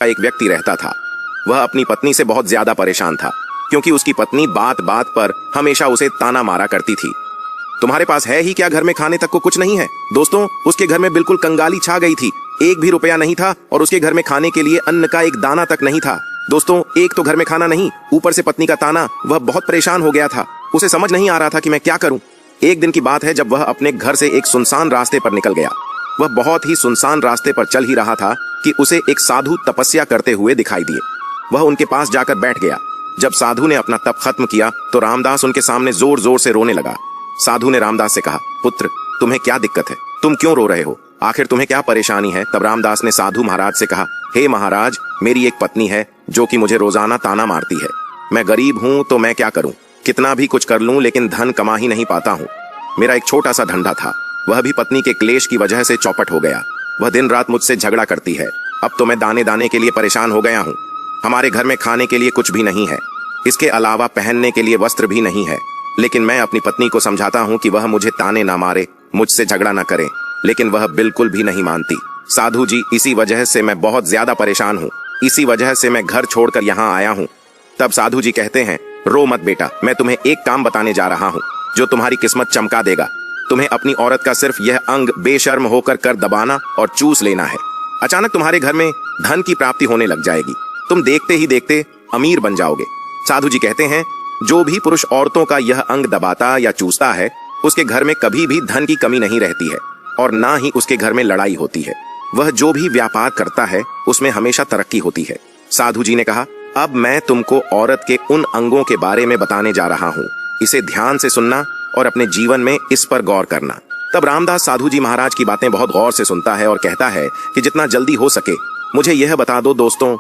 एक व्यक्ति रहता था। वह अपनी पत्नी से बहुत ज्यादा परेशान था क्योंकि उसकी पत्नी बात बात पर हमेशा उसे ताना मारा करती थी। तुम्हारे पास है ही क्या, घर में खाने तक को कुछ नहीं है। दोस्तों, उसके घर में बिल्कुल कंगाली छा गई थी। एक भी रुपया नहीं था और उसके घर में खाने के लिए अन्न का एक दाना तक नहीं था। दोस्तों, एक तो घर में खाना नहीं, ऊपर से पत्नी का ताना। वह बहुत परेशान हो गया था। उसे समझ नहीं आ रहा था कि मैं क्या करूं। एक दिन की बात है जब वह अपने घर से एक सुनसान रास्ते पर निकल गया। वह बहुत ही सुनसान रास्ते पर चल ही रहा था कि उसे एक साधु तपस्या करते हुए दिखाई दिए। वह उनके पास जाकर बैठ गया। जब साधु ने अपना तप खत्म किया तो रामदास उनके सामने जोर जोर से रोने लगा। साधु ने रामदास से कहा, पुत्र, तुम्हें क्या दिक्कत है? तुम क्यों रो रहे हो? आखिर तुम्हें क्या परेशानी है? तब रामदास ने साधु महाराज से कहा, हे महाराज, मेरी एक पत्नी है जो कि मुझे रोजाना ताना मारती है। मैं गरीब हूँ तो मैं क्या करूँ? कितना भी कुछ कर लूं लेकिन धन कमा ही नहीं पाता हूँ। मेरा एक छोटा सा धंधा था, वह भी पत्नी के क्लेश की वजह से चौपट हो गया। वह दिन रात मुझसे झगड़ा करती है। अब तो मैं दाने दाने के लिए परेशान हो गया हूँ। हमारे घर में खाने के लिए कुछ भी नहीं है, इसके अलावा पहनने के लिए वस्त्र भी नहीं है। लेकिन मैं अपनी पत्नी को समझाता हूँ कि वह मुझे ताने ना मारे, मुझसे झगड़ा ना करे, लेकिन वह बिल्कुल भी नहीं मानती। साधु जी, इसी वजह से मैं बहुत ज्यादा परेशान हूँ। इसी वजह से मैं घर छोड़कर यहाँ आया हूँ। तब साधु जी कहते हैं, रो मत बेटा, मैं तुम्हें एक काम बताने जा रहा हूँ जो तुम्हारी किस्मत चमका देगा। तुम्हें अपनी औरत का सिर्फ यह अंग बेशर्म होकर कर दबाना और चूस लेना है। अचानक तुम्हारे घर में धन की प्राप्ति होने लग जाएगी। तुम देखते ही देखते अमीर बन जाओगे। साधु जी कहते हैं, जो भी पुरुष औरतों का यह अंग दबाता या चूसता है, उसके घर में कभी भी धन की कमी नहीं रहती है और ना ही उसके घर में लड़ाई होती है। वह जो भी व्यापार करता है उसमें हमेशा तरक्की होती है। साधु जी ने कहा, अब मैं तुमको औरत के उन अंगों के बारे में बताने जा रहा हूँ। इसे ध्यान से सुनना और अपने जीवन में इस पर गौर करना। तब रामदास साधु जी महाराज की बातें बहुत गौर से सुनता है और कहता है कि जितना जल्दी हो सके मुझे यह बता दो दोस्तों।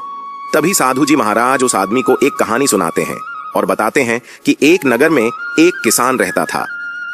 तभी साधु जी महाराज उस आदमी को एक कहानी सुनाते हैं और बताते हैं कि एक नगर में एक किसान रहता था।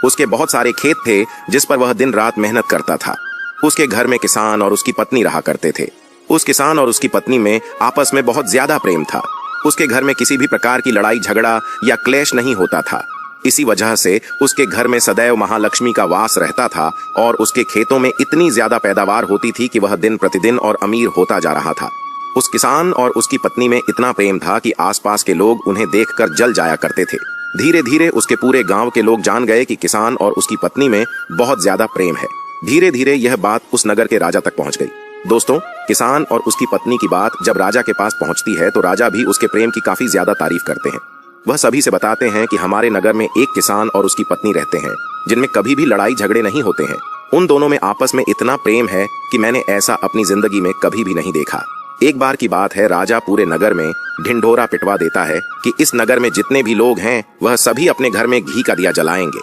उसके बहुत सारे खेत थे जिस पर वह दिन रात मेहनत करता था। उसके घर में किसान और उसकी पत्नी रहा करते थे। उस किसान और उसकी पत्नी में आपस में बहुत ज्यादा प्रेम था। उसके घर में किसी भी प्रकार की लड़ाई झगड़ा या क्लेश नहीं होता था। इसी वजह से उसके घर में सदैव महालक्ष्मी का वास रहता था और उसके खेतों में इतनी ज्यादा पैदावार होती थी कि वह दिन प्रतिदिन और अमीर होता जा रहा था। उस किसान और उसकी पत्नी में इतना प्रेम था कि आसपास के लोग उन्हें देखकर जल जाया करते थे। धीरे धीरे उसके पूरे गांव के लोग जान गए कि किसान और उसकी पत्नी में बहुत ज्यादा प्रेम है। धीरे धीरे यह बात उस नगर के राजा तक पहुंच गई। दोस्तों, किसान और उसकी पत्नी की बात जब राजा के पास पहुंचती है तो राजा भी उसके प्रेम की काफी ज्यादा तारीफ करते हैं। वह सभी से बताते हैं कि हमारे नगर में एक किसान और उसकी पत्नी रहते हैं जिनमें कभी भी लड़ाई झगड़े नहीं होते हैं। उन दोनों में आपस में इतना प्रेम है कि मैंने ऐसा अपनी जिंदगी में कभी भी नहीं देखा। एक बार की बात है, राजा पूरे नगर में ढिंढोरा पिटवा देता है कि इस नगर में जितने भी लोग हैं वह सभी अपने घर में घी का दिया जलाएंगे।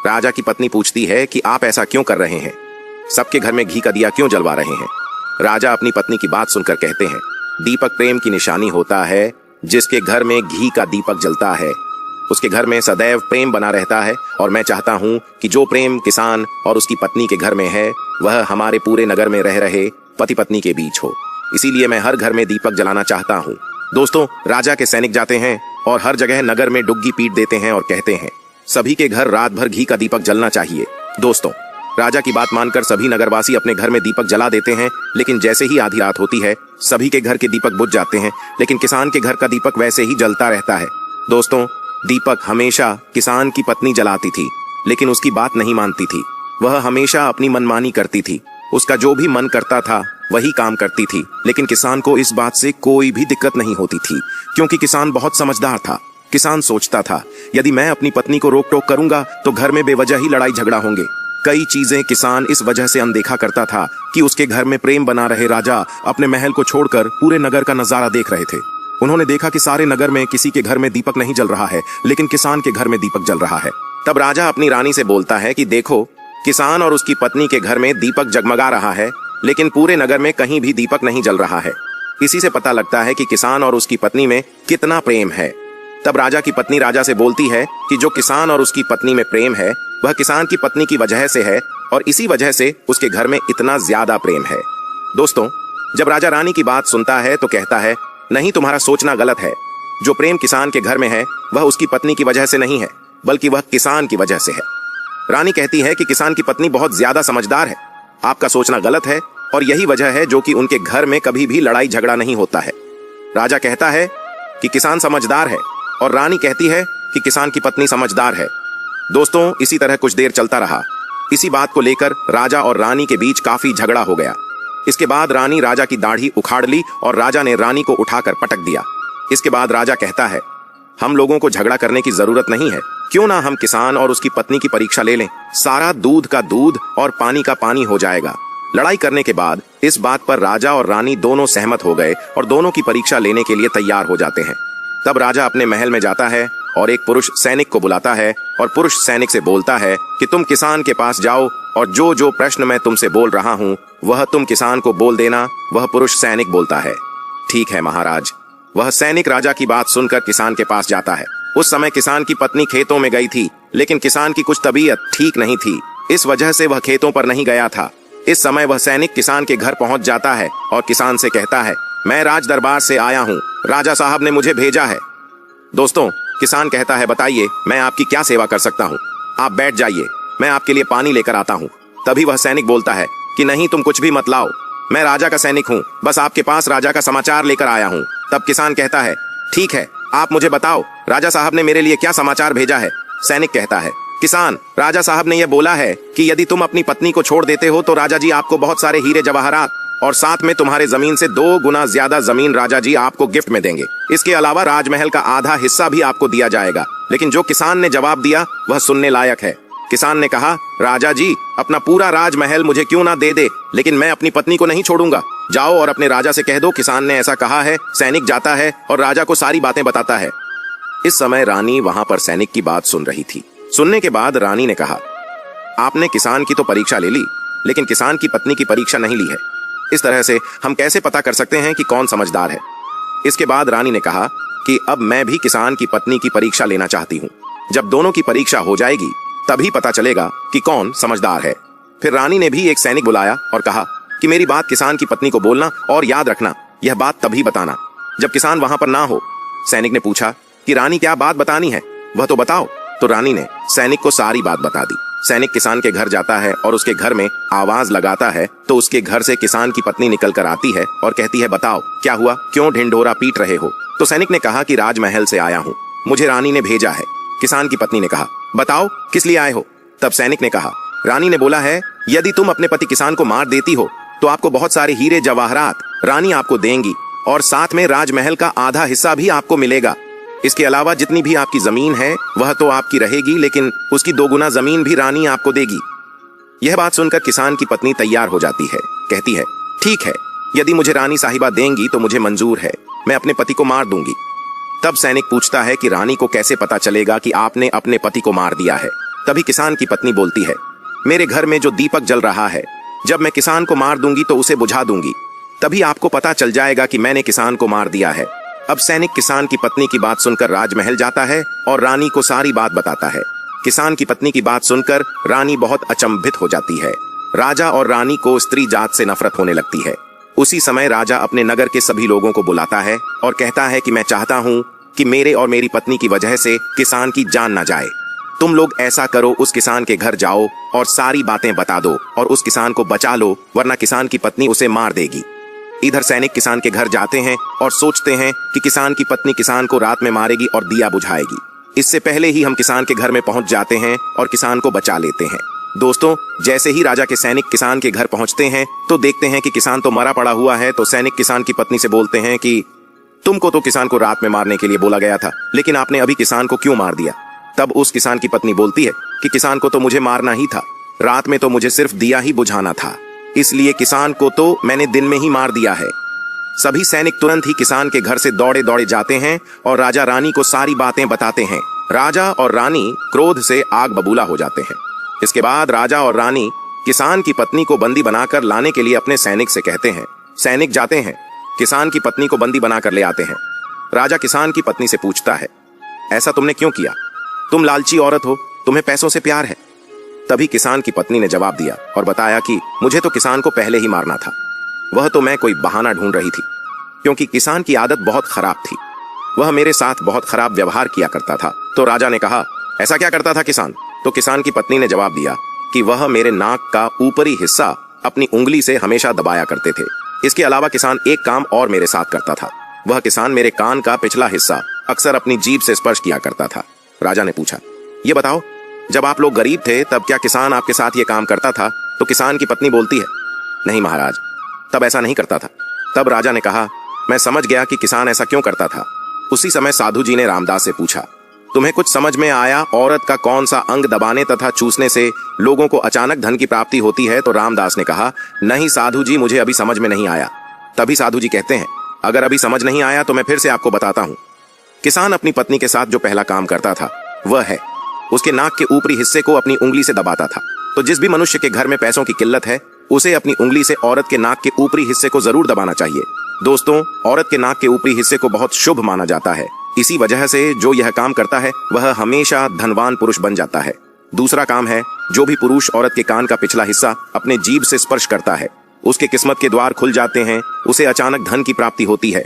राजा की पत्नी पूछती है कि आप ऐसा क्यों कर रहे हैं? सबके घर में घी का दिया क्यों जलवा रहे हैं? राजा अपनी पत्नी की बात सुनकर कहते हैं, दीपक प्रेम की निशानी होता है। जिसके घर में घी का दीपक जलता है उसके घर में सदैव प्रेम बना रहता है और मैं चाहता हूँ कि जो प्रेम किसान और उसकी पत्नी के घर में है वह हमारे पूरे नगर में रह रहे पति पत्नी के बीच हो। इसीलिए मैं हर घर में दीपक जलाना चाहता हूँ। दोस्तों, राजा के सैनिक जाते हैं और हर जगह नगर में डुग्गी पीट देते हैं और कहते हैं सभी के घर रात भर घी का दीपक जलना चाहिए। दोस्तों, राजा की बात मानकर सभी नगरवासी अपने घर में दीपक जला देते हैं, लेकिन जैसे ही आधी रात होती है सभी के घर के दीपक बुझ जाते हैं, लेकिन किसान के घर का दीपक वैसे ही जलता रहता है। दोस्तों, दीपक हमेशा किसान की पत्नी जलाती थी लेकिन उसकी बात नहीं मानती थी। वह हमेशा अपनी मनमानी करती थी। उसका जो भी मन करता था वही काम करती थी, लेकिन किसान को इस बात से कोई भी दिक्कत नहीं होती थी क्योंकि किसान बहुत समझदार था। किसान सोचता था, यदि मैं अपनी पत्नी को रोक टोक करूंगा तो घर में बेवजह ही लड़ाई झगड़ा होंगे। कई चीजें किसान इस वजह से अनदेखा करता था कि उसके घर में प्रेम बना रहे। राजा अपने महल को छोड़कर पूरे नगर का नजारा देख रहे थे। उन्होंने देखा कि सारे नगर में किसी के घर में दीपक नहीं जल रहा है, लेकिन किसान के घर में दीपक जल रहा है। तब राजा अपनी रानी से बोलता है कि देखो, किसान और उसकी पत्नी के घर में दीपक जगमगा रहा है, लेकिन पूरे नगर में कहीं भी दीपक नहीं जल रहा है। इसी से पता लगता है कि किसान और उसकी पत्नी में कितना प्रेम है। तब राजा की पत्नी राजा से बोलती है कि जो किसान और उसकी पत्नी में प्रेम है वह किसान की पत्नी की वजह से है और इसी वजह से उसके घर में इतना ज्यादा प्रेम है। दोस्तों, जब राजा रानी की बात सुनता है तो कहता है, नहीं, तुम्हारा सोचना गलत है। जो प्रेम किसान के घर में है वह उसकी पत्नी की वजह से नहीं है, बल्कि वह किसान की वजह से है। रानी कहती है कि किसान की पत्नी बहुत ज्यादा समझदार है। आपका सोचना गलत है और यही वजह है जो कि उनके घर में कभी भी लड़ाई झगड़ा नहीं होता है। राजा कहता है कि किसान समझदार है और रानी कहती है कि किसान की पत्नी समझदार है। दोस्तों, इसी तरह कुछ देर चलता रहा। इसी बात को लेकर राजा और रानी के बीच काफी झगड़ा हो गया। इसके बाद रानी राजा की दाढ़ी उखाड़ ली और राजा ने रानी को उठाकर पटक दिया। इसके बाद राजा कहता है, हम लोगों को झगड़ा करने की जरूरत नहीं है, क्यों ना हम किसान और उसकी पत्नी की परीक्षा ले लें। सारा दूध का दूध और पानी का पानी हो जाएगा। लड़ाई करने के बाद इस बात पर राजा और रानी दोनों सहमत हो गए और दोनों की परीक्षा लेने के लिए तैयार हो जाते हैं। तब राजा अपने महल में जाता है और एक पुरुष सैनिक को बुलाता है और पुरुष सैनिक से बोलता है कि तुम किसान के पास जाओ और जो जो प्रश्न मैं तुमसे बोल रहा हूँ वह तुम किसान को बोल देना। वह पुरुष सैनिक बोलता है, ठीक है महाराज। वह सैनिक राजा की बात सुनकर किसान के पास जाता है। उस समय किसान की पत्नी खेतों में गई थी, लेकिन किसान की कुछ तबीयत ठीक नहीं थी, इस वजह से वह खेतों पर नहीं गया था। इस समय वह सैनिक किसान के घर पहुंच जाता है और किसान से कहता है, मैं राज दरबार से आया हूँ, राजा साहब ने मुझे भेजा है। दोस्तों, किसान कहता है, बताइए मैं आपकी क्या सेवा कर सकता हूँ। आप बैठ जाइए, मैं आपके लिए पानी लेकर आता हूँ। तभी वह सैनिक बोलता है कि नहीं, तुम कुछ भी मत लाओ, मैं राजा का सैनिक हूँ, बस आपके पास राजा का समाचार लेकर आया हूँ। तब किसान कहता है, ठीक है, आप मुझे बताओ राजा साहब ने मेरे लिए क्या समाचार भेजा है। सैनिक कहता है, किसान, राजा साहब ने यह बोला है कि यदि तुम अपनी पत्नी को छोड़ देते हो तो राजा जी आपको बहुत सारे हीरे जवाहरात और साथ में तुम्हारे जमीन से 2 गुना ज्यादा जमीन राजा जी आपको गिफ्ट में देंगे। इसके अलावा राजमहल का आधा हिस्सा भी आपको दिया जाएगा। लेकिन जो किसान ने जवाब दिया वह सुनने लायक है। किसान ने कहा, राजा जी अपना पूरा राजमहल मुझे क्यों ना दे दे, लेकिन मैं अपनी पत्नी को नहीं छोड़ूंगा। जाओ और अपने राजा से कह दो किसान ने ऐसा कहा है। सैनिक जाता है और राजा को सारी बातें बताता है। इस समय रानी वहां पर सैनिक की बात सुन रही थी। सुनने के बाद रानी ने कहा, आपने किसान की तो परीक्षा ले ली, लेकिन किसान की पत्नी की परीक्षा नहीं ली है। इस तरह से हम कैसे पता कर सकते हैं कि कौन समझदार है। इसके बाद रानी ने कहा कि अब मैं भी किसान की पत्नी की परीक्षा लेना चाहती हूँ। जब दोनों की परीक्षा हो जाएगी तभी पता चलेगा कि कौन समझदार है। फिर रानी ने भी एक सैनिक बुलाया और कहा कि मेरी बात किसान की पत्नी को बोलना और याद रखना, यह बात तभी बताना जब किसान वहां पर ना हो। सैनिक ने पूछा कि रानी क्या बात बतानी है, वह तो बताओ। तो रानी ने सैनिक को सारी बात बता दी। सैनिक किसान के घर जाता है और उसके घर में आवाज लगाता है तो उसके घर से किसान की पत्नी निकल कर आती है और कहती है, बताओ क्या हुआ, क्यों ढिंढोरा पीट रहे हो। तो सैनिक ने कहा कि राजमहल से आया हूँ, मुझे रानी ने भेजा है। किसान की पत्नी ने कहा, बताओ किस लिए आए हो। तब सैनिक ने कहा, रानी ने बोला है यदि तुम अपने पति किसान को मार देती हो तो आपको बहुत सारे हीरे जवाहरात रानी आपको देंगी और साथ में राजमहल का आधा हिस्सा भी आपको मिलेगा। इसके अलावा जितनी भी आपकी जमीन है वह तो आपकी रहेगी, लेकिन उसकी 2 गुना जमीन भी रानी आपको देगी। यह बात सुनकर किसान की पत्नी तैयार हो जाती है। कहती है, ठीक है, यदि मुझे रानी साहिबा देंगी तो मुझे मंजूर है, मैं अपने पति को मार दूंगी। तब सैनिक पूछता है कि रानी को कैसे पता चलेगा कि आपने अपने पति को मार दिया है। तभी किसान की पत्नी बोलती है, मेरे घर में जो दीपक जल रहा है, जब मैं किसान को मार दूंगी तो उसे बुझा दूंगी, तभी आपको पता चल जाएगा कि मैंने किसान को मार दिया है। अब सैनिक किसान की पत्नी की बात सुनकर राजमहल जाता है और रानी को सारी बात बताता है। किसान की पत्नी की बात सुनकर रानी बहुत अचंभित हो जाती है। राजा और रानी को स्त्री जात से नफरत होने लगती है। उसी समय राजा अपने नगर के सभी लोगों को बुलाता है और कहता है कि मैं चाहता हूँ कि मेरे और मेरी पत्नी की वजह से किसान की जान ना जाए। तुम लोग ऐसा करो, उस किसान के घर जाओ और सारी बातें बता दो और उस किसान को बचा लो, वरना किसान की पत्नी उसे मार देगी। इधर सैनिक किसान के घर जाते हैं और सोचते हैं कि किसान की पत्नी किसान को रात में मारेगी और दिया बुझाएगी। इससे पहले ही हम किसान के घर में पहुंच जाते हैं और किसान को बचा लेते हैं। दोस्तों, जैसे ही राजा के सैनिक किसान के घर पहुंचते हैं तो देखते हैं कि किसान तो मरा पड़ा हुआ है। तो सैनिक किसान की पत्नी से बोलते हैं कि तुमको तो किसान को रात में मारने के लिए बोला गया था, लेकिन आपने अभी किसान को क्यों मार दिया। तब उस किसान की पत्नी बोलती है कि किसान को तो मुझे मारना ही था, रात में तो मुझे सिर्फ दिया ही बुझाना था, इसलिए किसान को तो मैंने दिन में ही मार दिया है। सभी सैनिक तुरंत ही किसान के घर से दौड़े दौड़े जाते हैं और राजा रानी को सारी बातें बताते हैं। राजा और रानी क्रोध से आग बबूला हो जाते हैं। इसके बाद राजा और रानी किसान की पत्नी को बंदी बनाकर लाने के लिए अपने सैनिक से कहते हैं। सैनिक जाते हैं, किसान की पत्नी को बंदी बनाकर ले आते हैं। राजा किसान की पत्नी से पूछता है, ऐसा तुमने क्यों किया? तुम लालची औरत हो, तुम्हें पैसों से प्यार है। तभी किसान की पत्नी ने जवाब दिया और बताया कि मुझे तो किसान को पहले ही मारना था, वह तो मैं कोई बहाना ढूंढ रही थी, क्योंकि किसान की आदत बहुत खराब थी, वह मेरे साथ बहुत खराब व्यवहार किया करता था। तो राजा ने कहा, ऐसा क्या करता था किसान? तो किसान की पत्नी ने जवाब दिया कि वह मेरे नाक का ऊपरी हिस्सा अपनी उंगली से हमेशा दबाया करते थे। इसके अलावा किसान एक काम और मेरे साथ करता था। वह किसान मेरे कान का पिछला हिस्सा अक्सर अपनी जीभ से स्पर्श किया करता था। राजा ने पूछा, ये बताओ, जब आप लोग गरीब थे तब क्या किसान आपके साथ ये काम करता था? तो किसान की पत्नी बोलती है, नहीं महाराज, तब ऐसा नहीं करता था। तब राजा ने कहा, मैं समझ गया कि किसान ऐसा क्यों करता था। उसी समय साधु जी ने रामदास से पूछा, तुम्हें कुछ समझ में आया औरत का कौन सा अंग दबाने तथा चूसने से लोगों को अचानक धन की प्राप्ति होती है? तो रामदास ने कहा, नहीं साधु जी, मुझे अभी समझ में नहीं आया। तभी साधु जी कहते हैं, अगर अभी समझ नहीं आया तो मैं फिर से आपको बताता हूँ। किसान अपनी पत्नी के साथ जो पहला काम करता था वह है उसके नाक के ऊपरी हिस्से को अपनी उंगली से दबाता था। तो जिस भी मनुष्य के घर में पैसों की किल्लत है उसे अपनी उंगली से औरत के नाक के ऊपरी हिस्से को जरूर दबाना चाहिए। दोस्तों, औरत के नाक के ऊपरी हिस्से को बहुत शुभ माना जाता है। इसी वजह से जो यह काम करता है वह हमेशा धनवान पुरुष बन जाता है। दूसरा काम है, जो भी पुरुष औरत के कान का पिछला हिस्सा अपने जीभ से स्पर्श करता है उसके किस्मत के द्वार खुल जाते हैं, उसे अचानक धन की प्राप्ति होती है।